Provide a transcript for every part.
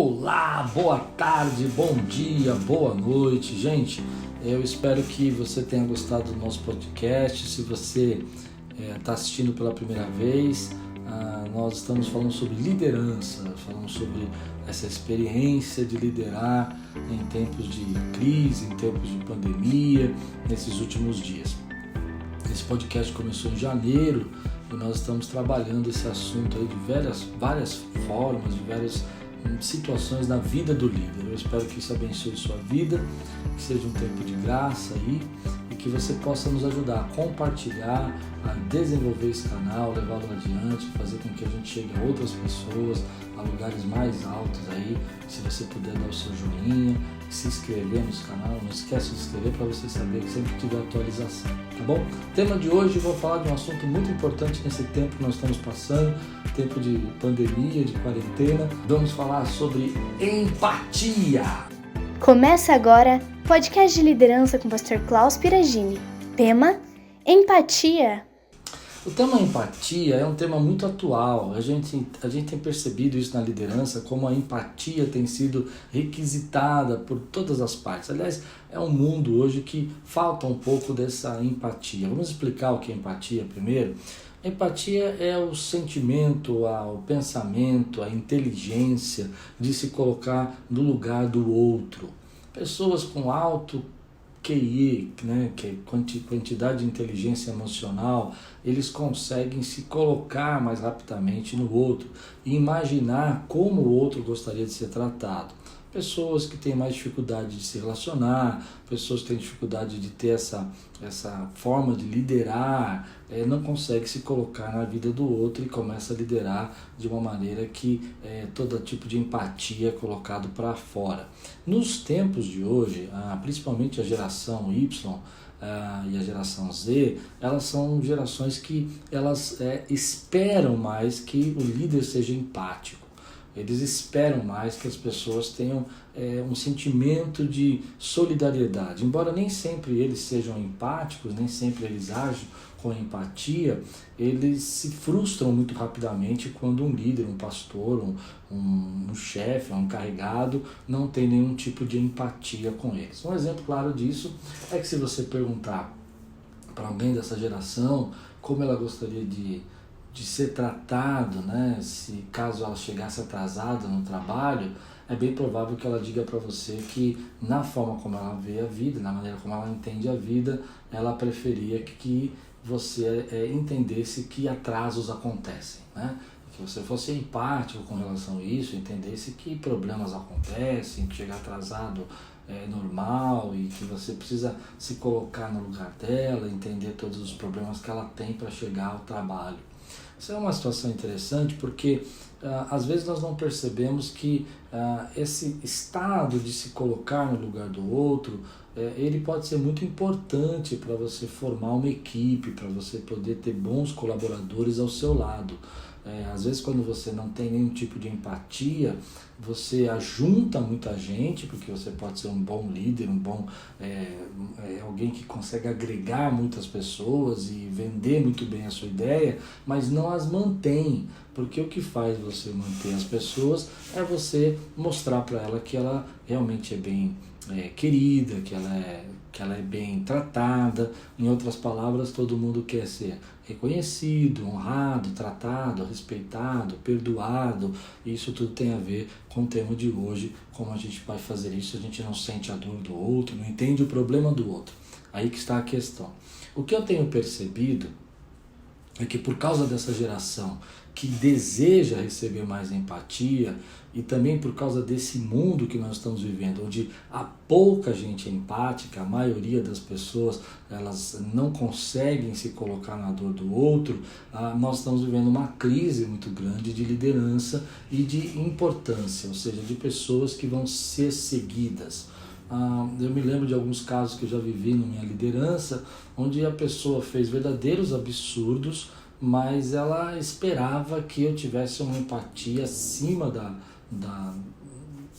Olá, boa tarde, bom dia, boa noite, gente. Eu espero que você tenha gostado do nosso podcast. Se você está assistindo pela primeira vez, nós estamos falando sobre liderança, falamos sobre essa experiência de liderar em tempos de crise, em tempos de pandemia, nesses últimos dias. Esse podcast começou em janeiro e nós estamos trabalhando esse assunto aí de várias formas, de várias situações na vida do líder. Eu espero que isso abençoe sua vida, que seja um tempo de graça aí e que você possa nos ajudar a compartilhar, a desenvolver esse canal, levá-lo adiante, fazer com que a gente chegue a outras pessoas, a lugares mais altos aí. Se você puder dar o seu joinha, se inscrever nesse canal, não esquece de se inscrever para você saber que sempre tiver atualização, tá bom? Tema de hoje, eu vou falar de um assunto muito importante nesse tempo que nós estamos passando, tempo de pandemia, de quarentena. Vamos falar sobre empatia. Começa agora podcast de liderança com o Pastor Klaus Piragini. Tema: empatia. O tema empatia é um tema muito atual. A gente tem percebido isso na liderança, como a empatia tem sido requisitada por todas as partes. Aliás, é um mundo hoje que falta um pouco dessa empatia. Vamos explicar o que é empatia primeiro? A empatia é o sentimento, o pensamento, a inteligência de se colocar no lugar do outro. Pessoas com alto QI, que é quantidade de inteligência emocional, eles conseguem se colocar mais rapidamente no outro e imaginar como o outro gostaria de ser tratado. Pessoas que têm mais dificuldade de se relacionar, pessoas que têm dificuldade de ter essa forma de liderar, não conseguem se colocar na vida do outro e começa a liderar de uma maneira que todo tipo de empatia é colocado para fora. Nos tempos de hoje, principalmente a geração Y e a geração Z, elas são gerações que elas esperam mais que o líder seja empático. Eles esperam mais que as pessoas tenham um sentimento de solidariedade. Embora nem sempre eles sejam empáticos, nem sempre eles agem com empatia, eles se frustram muito rapidamente quando um líder, um pastor, um chefe, um encarregado não tem nenhum tipo de empatia com eles. Um exemplo claro disso é que se você perguntar para alguém dessa geração como ela gostaria de ser tratado, se caso ela chegasse atrasada no trabalho, é bem provável que ela diga para você que na forma como ela vê a vida, na maneira como ela entende a vida, ela preferia que você entendesse que atrasos acontecem, que você fosse empático com relação a isso, entendesse que problemas acontecem, que chegar atrasado é normal e que você precisa se colocar no lugar dela, entender todos os problemas que ela tem para chegar ao trabalho. Isso é uma situação interessante porque às vezes nós não percebemos que esse estado de se colocar no lugar do outro, ele pode ser muito importante para você formar uma equipe, para você poder ter bons colaboradores ao seu lado. Às vezes quando você não tem nenhum tipo de empatia, você ajunta muita gente, porque você pode ser um bom líder, alguém que consegue agregar muitas pessoas e vender muito bem a sua ideia, mas não as mantém, porque o que faz você manter as pessoas é você mostrar para ela que ela realmente é bem querida, que ela é bem tratada. Em outras palavras, todo mundo quer ser reconhecido, honrado, tratado, respeitado, perdoado. Isso tudo tem a ver com o tema de hoje. Como a gente vai fazer isso? A gente não sente a dor do outro, não entende o problema do outro. Aí que está a questão. O que eu tenho percebido é que por causa dessa geração que deseja receber mais empatia e também por causa desse mundo que nós estamos vivendo, onde há pouca gente empática, a maioria das pessoas elas não conseguem se colocar na dor do outro, nós estamos vivendo uma crise muito grande de liderança e de importância, ou seja, de pessoas que vão ser seguidas. Eu me lembro de alguns casos que eu já vivi na minha liderança, onde a pessoa fez verdadeiros absurdos, mas ela esperava que eu tivesse uma empatia acima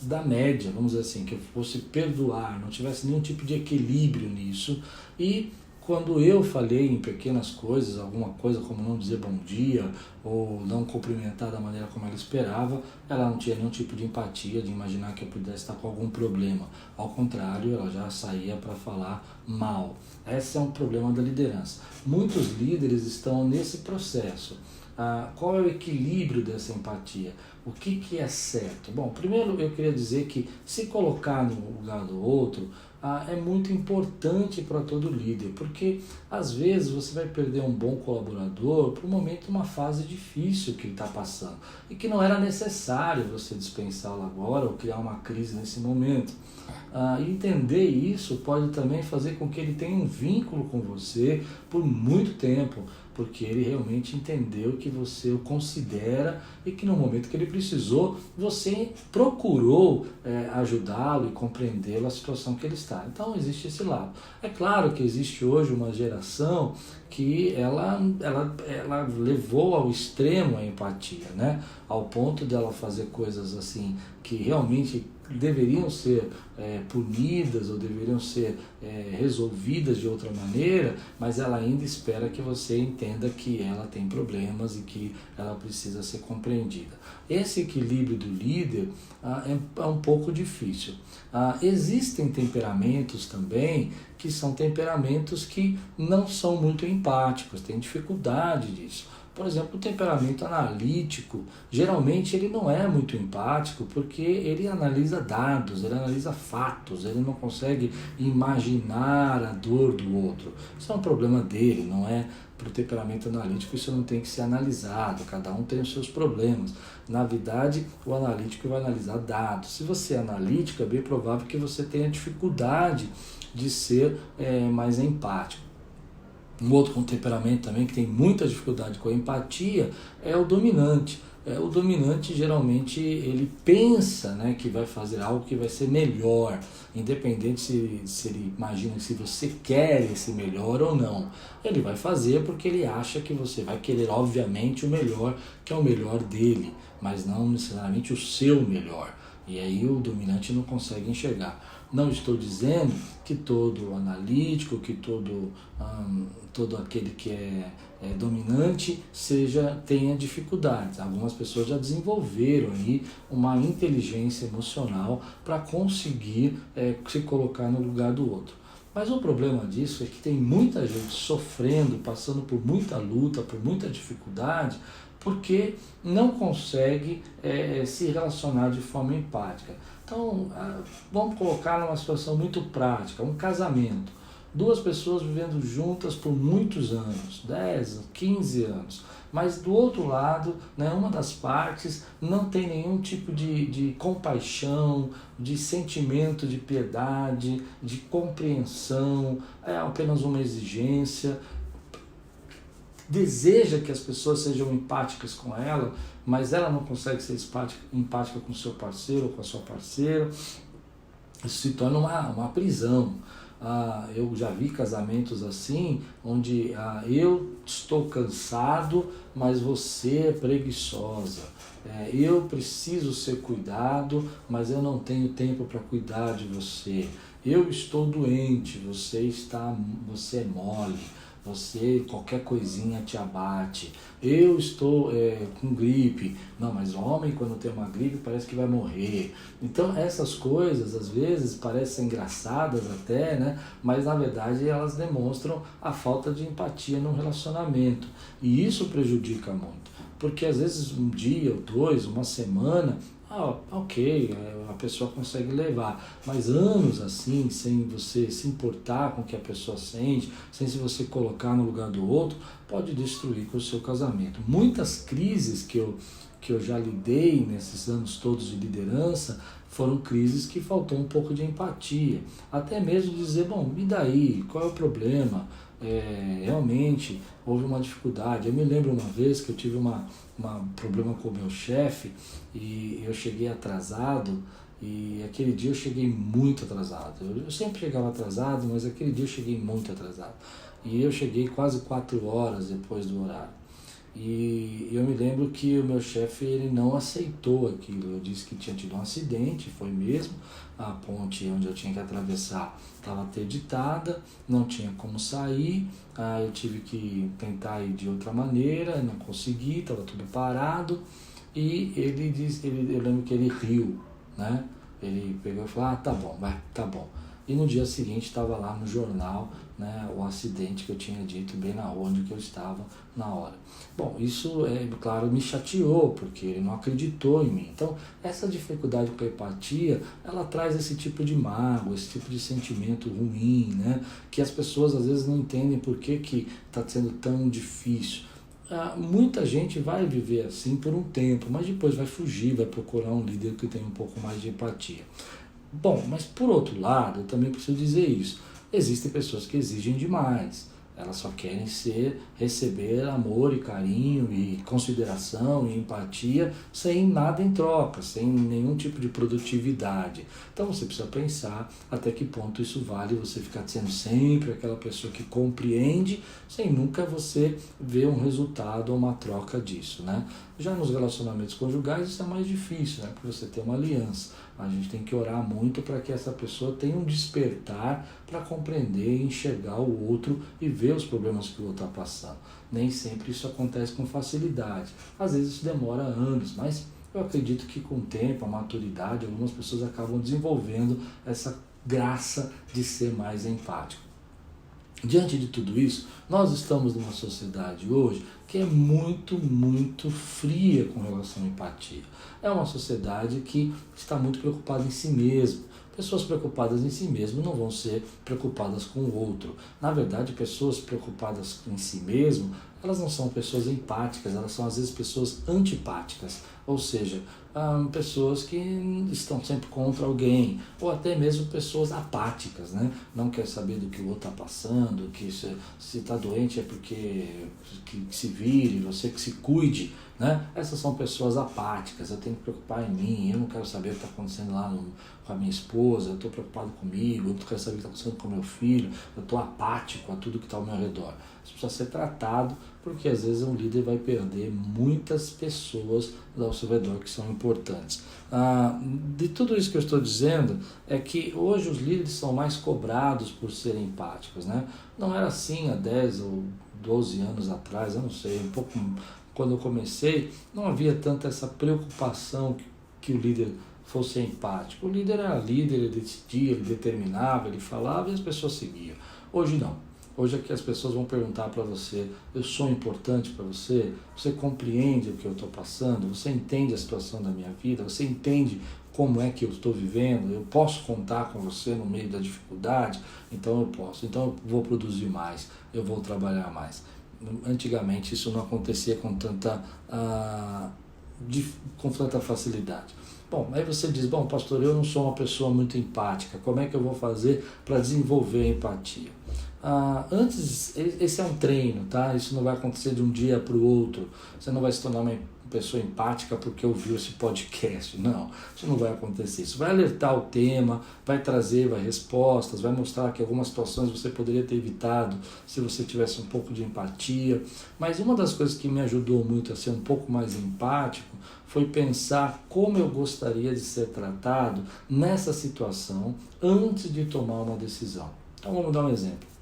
da média, vamos dizer assim, que eu fosse perdoar, não tivesse nenhum tipo de equilíbrio nisso. E quando eu falhei em pequenas coisas, alguma coisa como não dizer bom dia ou não cumprimentar da maneira como ela esperava, ela não tinha nenhum tipo de empatia, de imaginar que eu pudesse estar com algum problema. Ao contrário, ela já saía para falar mal. Esse é um problema da liderança. Muitos líderes estão nesse processo. Qual é o equilíbrio dessa empatia? O que é certo? Bom, primeiro eu queria dizer que se colocar no lugar do outro é muito importante para todo líder, porque às vezes você vai perder um bom colaborador por um momento, uma fase difícil que ele está passando e que não era necessário você dispensá-lo agora ou criar uma crise nesse momento. Entender isso pode também fazer com que ele tenha um vínculo com você por muito tempo, porque ele realmente entendeu que você o considera e que no momento que ele precisou, você procurou ajudá-lo e compreendê-lo a situação que ele está. Então existe esse lado. É claro que existe hoje uma geração que ela levou ao extremo a empatia, né? Ao ponto de ela fazer coisas assim que realmente deveriam ser punidas ou deveriam ser resolvidas de outra maneira, mas ela ainda espera que você entenda que ela tem problemas e que ela precisa ser compreendida. Esse equilíbrio do líder é um pouco difícil. Existem temperamentos também que são temperamentos que não são muito empáticos, têm dificuldade disso. Por exemplo, o temperamento analítico, geralmente ele não é muito empático porque ele analisa dados, ele analisa fatos, ele não consegue imaginar a dor do outro. Isso é um problema dele, não é para o temperamento analítico, isso não tem que ser analisado, cada um tem os seus problemas. Na verdade, o analítico vai analisar dados. Se você é analítico, é bem provável que você tenha dificuldade de ser mais empático. Um outro com temperamento também que tem muita dificuldade com a empatia é o dominante. O dominante geralmente ele pensa, né, que vai fazer algo que vai ser melhor, independente se ele imagina se você quer esse melhor ou não. Ele vai fazer porque ele acha que você vai querer, obviamente, o melhor, que é o melhor dele, mas não necessariamente o seu melhor. E aí o dominante não consegue enxergar. Não estou dizendo que todo analítico, que todo aquele que é dominante tenha dificuldades. Algumas pessoas já desenvolveram aí uma inteligência emocional para conseguir se colocar no lugar do outro. Mas o problema disso é que tem muita gente sofrendo, passando por muita luta, por muita dificuldade, porque não consegue se relacionar de forma empática. Então, vamos colocar numa situação muito prática, um casamento. Duas pessoas vivendo juntas por muitos anos, 10, 15 anos, mas do outro lado, né, uma das partes não tem nenhum tipo de compaixão, de sentimento de piedade, de compreensão, é apenas uma exigência. Deseja que as pessoas sejam empáticas com ela, mas ela não consegue ser empática com o seu parceiro ou com a sua parceira. Isso se torna uma prisão. Eu já vi casamentos assim, onde eu estou cansado, mas você é preguiçosa. Eu preciso ser cuidado, mas eu não tenho tempo para cuidar de você. Eu estou doente, você é mole. Qualquer coisinha te abate. Eu estou com gripe. Não, mas o homem quando tem uma gripe parece que vai morrer. Então essas coisas às vezes parecem engraçadas até, né? Mas na verdade elas demonstram a falta de empatia no relacionamento. E isso prejudica muito. Porque às vezes um dia ou dois, uma semana, ok, a pessoa consegue levar, mas anos assim, sem você se importar com o que a pessoa sente, sem se você colocar no lugar do outro, pode destruir com o seu casamento. Muitas crises que eu já lidei nesses anos todos de liderança foram crises que faltou um pouco de empatia, até mesmo dizer, bom, e daí, qual é o problema? Realmente houve uma dificuldade. Eu me lembro uma vez que eu tive um problema com o meu chefe e eu cheguei atrasado, e aquele dia eu cheguei muito atrasado. Eu sempre chegava atrasado, mas aquele dia eu cheguei muito atrasado. E eu cheguei quase 4 horas depois do horário. E eu me lembro que o meu chefe ele não aceitou aquilo. Eu disse que tinha tido um acidente, foi mesmo. A ponte onde eu tinha que atravessar estava interditada, não tinha como sair. Eu tive que tentar ir de outra maneira, não consegui, estava tudo parado. E ele disse, eu lembro que ele riu, né? Ele pegou e falou, tá bom, vai, tá bom. E no dia seguinte estava lá no jornal, né, o acidente que eu tinha dito bem na rua onde que eu estava na hora. Bom, isso, claro, me chateou, porque ele não acreditou em mim. Então, essa dificuldade com a empatia, ela traz esse tipo de mágoa, esse tipo de sentimento ruim, né, que as pessoas às vezes não entendem por que está sendo tão difícil. Muita gente vai viver assim por um tempo, mas depois vai fugir, vai procurar um líder que tem um pouco mais de empatia. Bom, mas por outro lado, eu também preciso dizer isso. Existem pessoas que exigem demais. Elas só querem receber amor e carinho e consideração e empatia sem nada em troca, sem nenhum tipo de produtividade. Então você precisa pensar até que ponto isso vale você ficar sendo sempre aquela pessoa que compreende sem nunca você ver um resultado ou uma troca disso, né? Já nos relacionamentos conjugais isso é mais difícil, né? Porque você tem uma aliança. A gente tem que orar muito para que essa pessoa tenha um despertar para compreender, enxergar o outro e ver os problemas que o outro está passando. Nem sempre isso acontece com facilidade. Às vezes isso demora anos, mas eu acredito que com o tempo, a maturidade, algumas pessoas acabam desenvolvendo essa graça de ser mais empático. Diante de tudo isso, nós estamos numa sociedade hoje que é muito, muito fria com relação à empatia. É uma sociedade que está muito preocupada em si mesma. Pessoas preocupadas em si mesmo não vão ser preocupadas com o outro. Na verdade, pessoas preocupadas em si mesmo, elas não são pessoas empáticas, elas são às vezes pessoas antipáticas. Ou seja, pessoas que estão sempre contra alguém, ou até mesmo pessoas apáticas, né? Não quer saber do que o outro está passando, que se está doente é porque que se vire, você que se cuide, né? Essas são pessoas apáticas. Eu tenho que preocupar em mim, eu não quero saber o que está acontecendo lá com a minha esposa, eu estou preocupado comigo, eu não quero saber o que está acontecendo com o meu filho, eu estou apático a tudo que está ao meu redor. Isso precisa ser tratado, porque às vezes um líder vai perder muitas pessoas ao seu redor que são importantes. De tudo isso que eu estou dizendo, é que hoje os líderes são mais cobrados por serem empáticos, né? Não era assim há 10 ou 12 anos atrás, eu não sei, um pouco quando eu comecei, não havia tanta essa preocupação que o líder fosse empático. O líder era líder, ele decidia, ele determinava, ele falava e as pessoas seguiam. Hoje não. Hoje é que as pessoas vão perguntar para você, eu sou importante para você? Você compreende o que eu estou passando? Você entende a situação da minha vida? Você entende como é que eu estou vivendo? Eu posso contar com você no meio da dificuldade? Então eu posso. Então eu vou produzir mais, eu vou trabalhar mais. Antigamente isso não acontecia com tanta facilidade. Bom, aí você diz, bom, pastor, eu não sou uma pessoa muito empática, como é que eu vou fazer para desenvolver a empatia? Antes, esse é um treino, tá? Isso não vai acontecer de um dia para o outro. Você não vai se tornar uma pessoa empática porque ouviu esse podcast. Não, isso não vai acontecer. Isso vai alertar o tema, vai trazer respostas, vai mostrar que algumas situações você poderia ter evitado se você tivesse um pouco de empatia. Mas uma das coisas que me ajudou muito a ser um pouco mais empático foi pensar como eu gostaria de ser tratado nessa situação antes de tomar uma decisão. Então vamos dar um exemplo.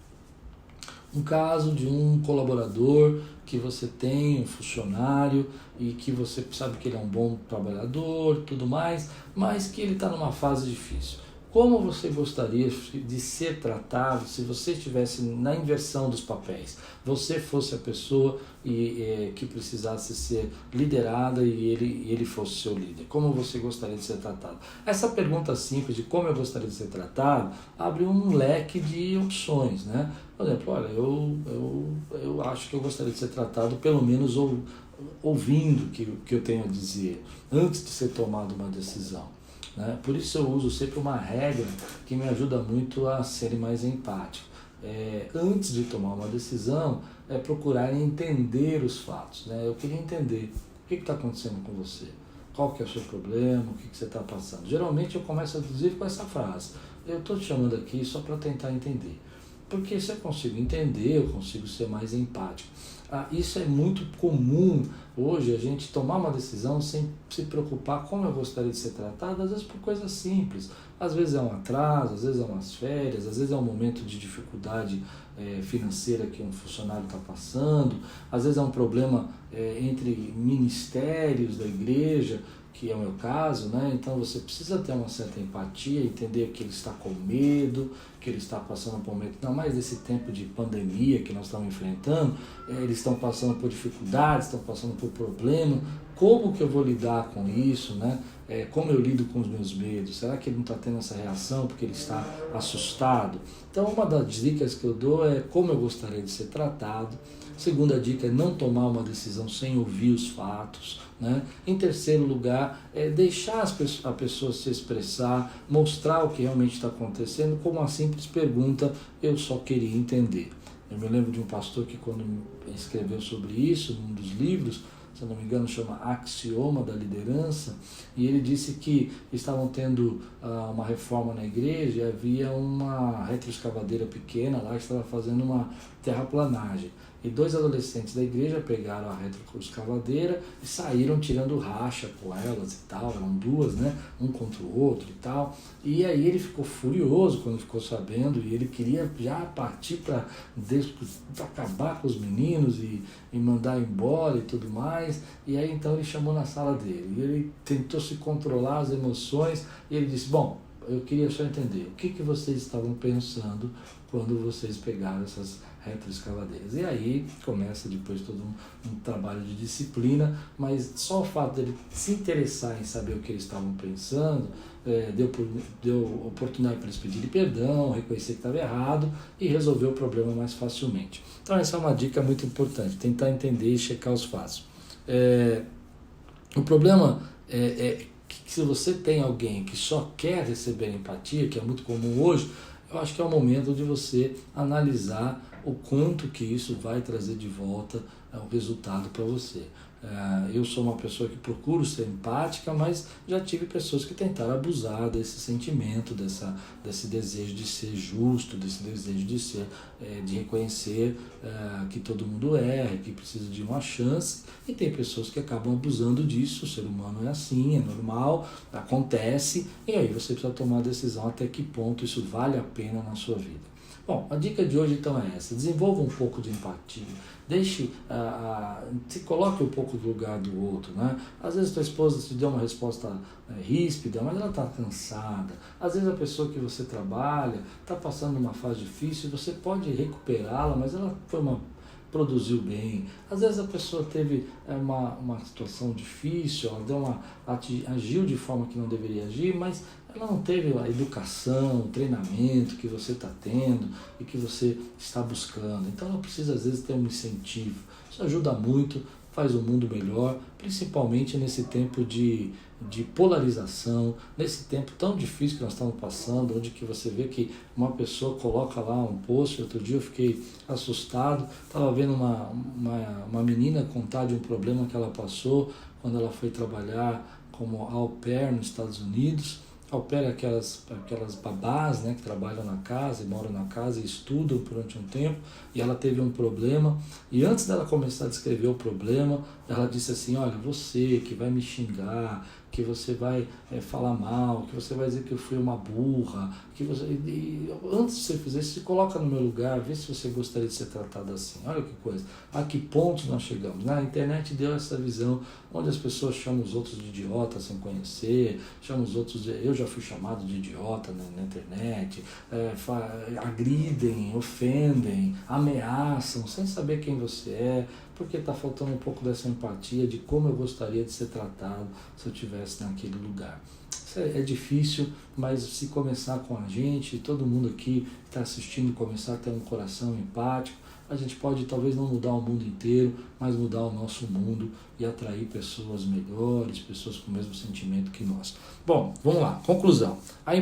Um caso de um colaborador que você tem, um funcionário, e que você sabe que ele é um bom trabalhador, tudo mais, mas que ele está numa fase difícil. Como você gostaria de ser tratado se você estivesse na inversão dos papéis? Você fosse a pessoa que precisasse ser liderada e ele fosse seu líder. Como você gostaria de ser tratado? Essa pergunta simples de como eu gostaria de ser tratado abre um leque de opções, né? Por exemplo, olha, eu acho que eu gostaria de ser tratado pelo menos ouvindo o que eu tenho a dizer antes de ser tomada uma decisão. Né? Por isso eu uso sempre uma regra que me ajuda muito a ser mais empático. Antes de tomar uma decisão, procurar entender os fatos. Né? Eu queria entender o que está acontecendo com você, qual que é o seu problema, o que você está passando. Geralmente eu começo a dizer com essa frase, eu estou te chamando aqui só para tentar entender. Porque se eu consigo entender, eu consigo ser mais empático. Isso é muito comum hoje, a gente tomar uma decisão sem se preocupar como eu gostaria de ser tratado, às vezes por coisas simples. Às vezes é um atraso, às vezes é umas férias, às vezes é um momento de dificuldade financeira que um funcionário está passando, às vezes é um problema entre ministérios da igreja, que é o meu caso, né? Então você precisa ter uma certa empatia, entender que ele está com medo, que ele está passando por um momento, ainda mais nesse tempo de pandemia que nós estamos enfrentando, eles estão passando por dificuldades, estão passando por problemas, como que eu vou lidar com isso, né? Como eu lido com os meus medos? Será que ele não está tendo essa reação porque ele está assustado? Então uma das dicas que eu dou é como eu gostaria de ser tratado. Segunda dica é não tomar uma decisão sem ouvir os fatos, né? Em terceiro lugar, deixar a pessoa se expressar, mostrar o que realmente está acontecendo, com uma simples pergunta, eu só queria entender. Eu me lembro de um pastor que quando escreveu sobre isso, num dos livros, se eu não me engano, chama Axioma da Liderança, e ele disse que estavam tendo uma reforma na igreja e havia uma retroescavadeira pequena lá que estava fazendo uma terraplanagem. E 2 adolescentes da igreja pegaram a retroescavadeira e saíram tirando racha com elas e tal, eram 2, né? Um contra o outro e tal. E aí ele ficou furioso quando ficou sabendo e ele queria já partir para acabar com os meninos e mandar embora e tudo mais. E aí então ele chamou na sala dele e ele tentou se controlar as emoções e ele disse, bom, eu queria só entender, o que vocês estavam pensando quando vocês pegaram essas retroescavadeiras? E aí começa depois todo um trabalho de disciplina, mas só o fato dele se interessar em saber o que eles estavam pensando, deu oportunidade para eles pedirem perdão, reconhecer que estava errado e resolver o problema mais facilmente. Então essa é uma dica muito importante, tentar entender e checar os fatos. O problema é que se você tem alguém que só quer receber empatia, que é muito comum hoje, eu acho que é o momento de você analisar o quanto que isso vai trazer de volta o resultado para você. Eu sou uma pessoa que procuro ser empática, mas já tive pessoas que tentaram abusar desse sentimento, desse desejo de ser justo, desse desejo de reconhecer que todo mundo erra, que precisa de uma chance, e tem pessoas que acabam abusando disso. O ser humano é assim, é normal, acontece, e aí você precisa tomar a decisão até que ponto isso vale a pena na sua vida. Bom, a dica de hoje então é essa: desenvolva um pouco de empatia, se coloque um pouco no lugar do outro, né? Às vezes tua esposa te deu uma resposta ríspida, mas ela está cansada. Às vezes a pessoa que você trabalha está passando uma fase difícil, você pode recuperá-la, mas ela produziu bem. Às vezes a pessoa teve uma situação difícil, ela agiu de forma que não deveria agir, mas ela não teve a educação, o treinamento que você está tendo e que você está buscando. Então ela precisa às vezes ter um incentivo. Isso ajuda muito, faz o mundo melhor, principalmente nesse tempo de polarização, nesse tempo tão difícil que nós estamos passando, onde que você vê que uma pessoa coloca lá um post. Outro dia eu fiquei assustado, estava vendo uma menina contar de um problema que ela passou quando ela foi trabalhar como au pair nos Estados Unidos. Au pair é aquelas babás, né, que trabalham na casa e moram na casa e estudam durante um tempo, e ela teve um problema, e antes dela começar a descrever o problema, ela disse assim: olha, você que vai me xingar, que você vai falar mal, que você vai dizer que eu fui uma burra, antes de você fazer isso, se coloca no meu lugar, vê se você gostaria de ser tratado assim. Olha que coisa, a que ponto nós chegamos. Na internet deu essa visão, onde as pessoas chamam os outros de idiota sem conhecer, chamam os outros eu já fui chamado de idiota na internet, agridem, ofendem, ameaçam, sem saber quem você é, porque está faltando um pouco dessa empatia de como eu gostaria de ser tratado se eu estivesse naquele lugar. Isso é difícil, mas se começar com a gente, todo mundo aqui que está assistindo começar a ter um coração empático, a gente pode talvez não mudar o mundo inteiro, mas mudar o nosso mundo e atrair pessoas melhores, pessoas com o mesmo sentimento que nós. Bom, vamos lá, conclusão. A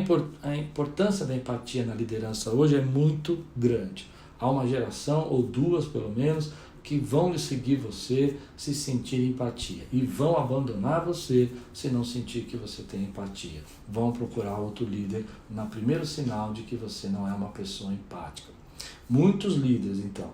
importância da empatia na liderança hoje é muito grande. Há uma geração, ou 2 pelo menos, que vão seguir você se sentir empatia e vão abandonar você se não sentir que você tem empatia. Vão procurar outro líder no primeiro sinal de que você não é uma pessoa empática. Muitos líderes, então,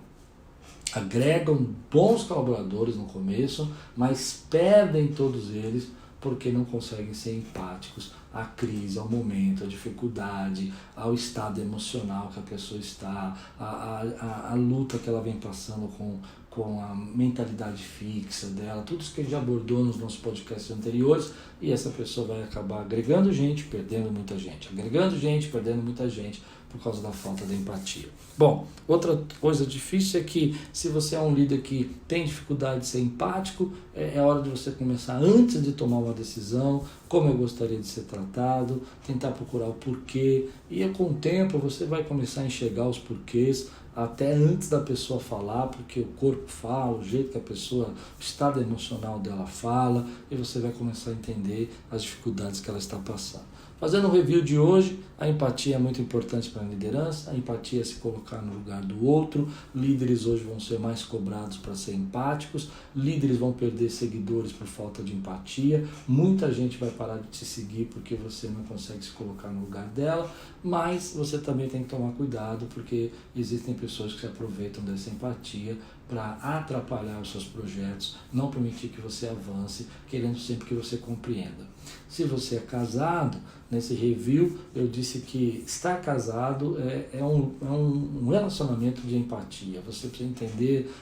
agregam bons colaboradores no começo, mas perdem todos eles porque não conseguem ser empáticos à crise, ao momento, à dificuldade, ao estado emocional que a pessoa está, a luta que ela vem passando com a mentalidade fixa dela, tudo isso que a gente já abordou nos nossos podcasts anteriores, e essa pessoa vai acabar agregando gente, perdendo muita gente, agregando gente, perdendo muita gente, por causa da falta de empatia. Bom, outra coisa difícil é que se você é um líder que tem dificuldade de ser empático, é hora de você começar antes de tomar uma decisão, como eu gostaria de ser tratado, tentar procurar o porquê, e com o tempo você vai começar a enxergar os porquês, até antes da pessoa falar, porque o corpo fala, o jeito que a pessoa, o estado emocional dela fala, e você vai começar a entender as dificuldades que ela está passando. Fazendo o review de hoje, a empatia é muito importante para a liderança, a empatia é se colocar no lugar do outro, líderes hoje vão ser mais cobrados para ser empáticos, líderes vão perder seguidores por falta de empatia, muita gente vai parar de te seguir porque você não consegue se colocar no lugar dela, mas você também tem que tomar cuidado porque existem pessoas que se aproveitam dessa empatia para atrapalhar os seus projetos, não permitir que você avance, querendo sempre que você compreenda. Se você é casado, nesse review eu disse que estar casado é um relacionamento de empatia. Você precisa entender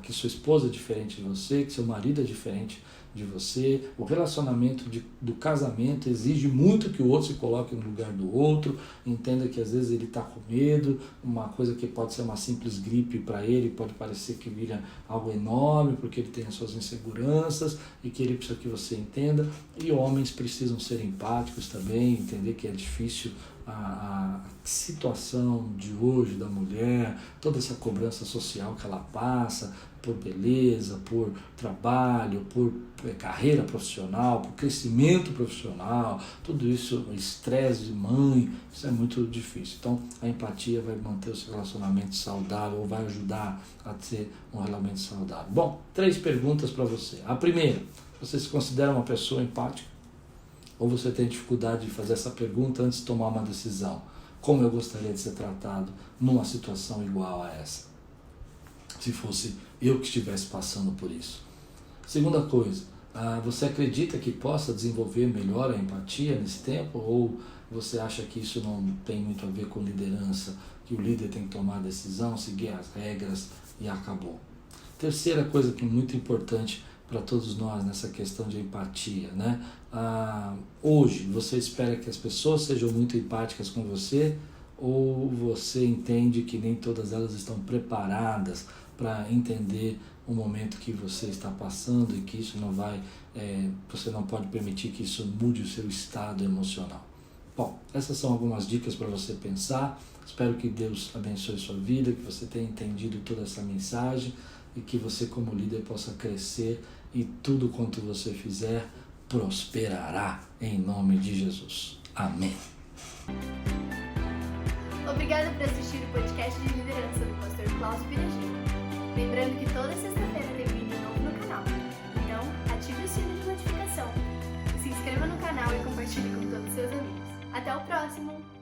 que sua esposa é diferente de você, que seu marido é diferente de você. O relacionamento do casamento exige muito que o outro se coloque no lugar do outro, entenda que às vezes ele está com medo, uma coisa que pode ser uma simples gripe para ele, pode parecer que vira algo enorme, porque ele tem as suas inseguranças e que ele precisa que você entenda. E homens precisam ser empáticos também, entender que é difícil a situação de hoje da mulher, toda essa cobrança social que ela passa, por beleza, por trabalho, por carreira profissional, por crescimento profissional, tudo isso, estresse de mãe, isso é muito difícil. Então, a empatia vai manter o seu relacionamento saudável, ou vai ajudar a ter um relacionamento saudável. Bom, 3 perguntas para você. A primeira, você se considera uma pessoa empática? Ou você tem dificuldade de fazer essa pergunta antes de tomar uma decisão? Como eu gostaria de ser tratado numa situação igual a essa? Se fosse eu que estivesse passando por isso. Segunda coisa, você acredita que possa desenvolver melhor a empatia nesse tempo? Ou você acha que isso não tem muito a ver com liderança, que o líder tem que tomar a decisão, seguir as regras e acabou? Terceira coisa que é muito importante para todos nós nessa questão de empatia, né? Hoje, você espera que as pessoas sejam muito empáticas com você, ou você entende que nem todas elas estão preparadas para entender o momento que você está passando e que isso não vai, você não pode permitir que isso mude o seu estado emocional? Bom, essas são algumas dicas para você pensar. Espero que Deus abençoe sua vida, que você tenha entendido toda essa mensagem e que você como líder possa crescer e tudo quanto você fizer prosperará em nome de Jesus. Amém. Obrigada por assistir o podcast de liderança do Pastor Cláudio Piragini. Lembrando que toda sexta-feira tem vídeo novo no canal. Então, ative o sino de notificação. Se inscreva no canal e compartilhe com todos os seus amigos. Até o próximo!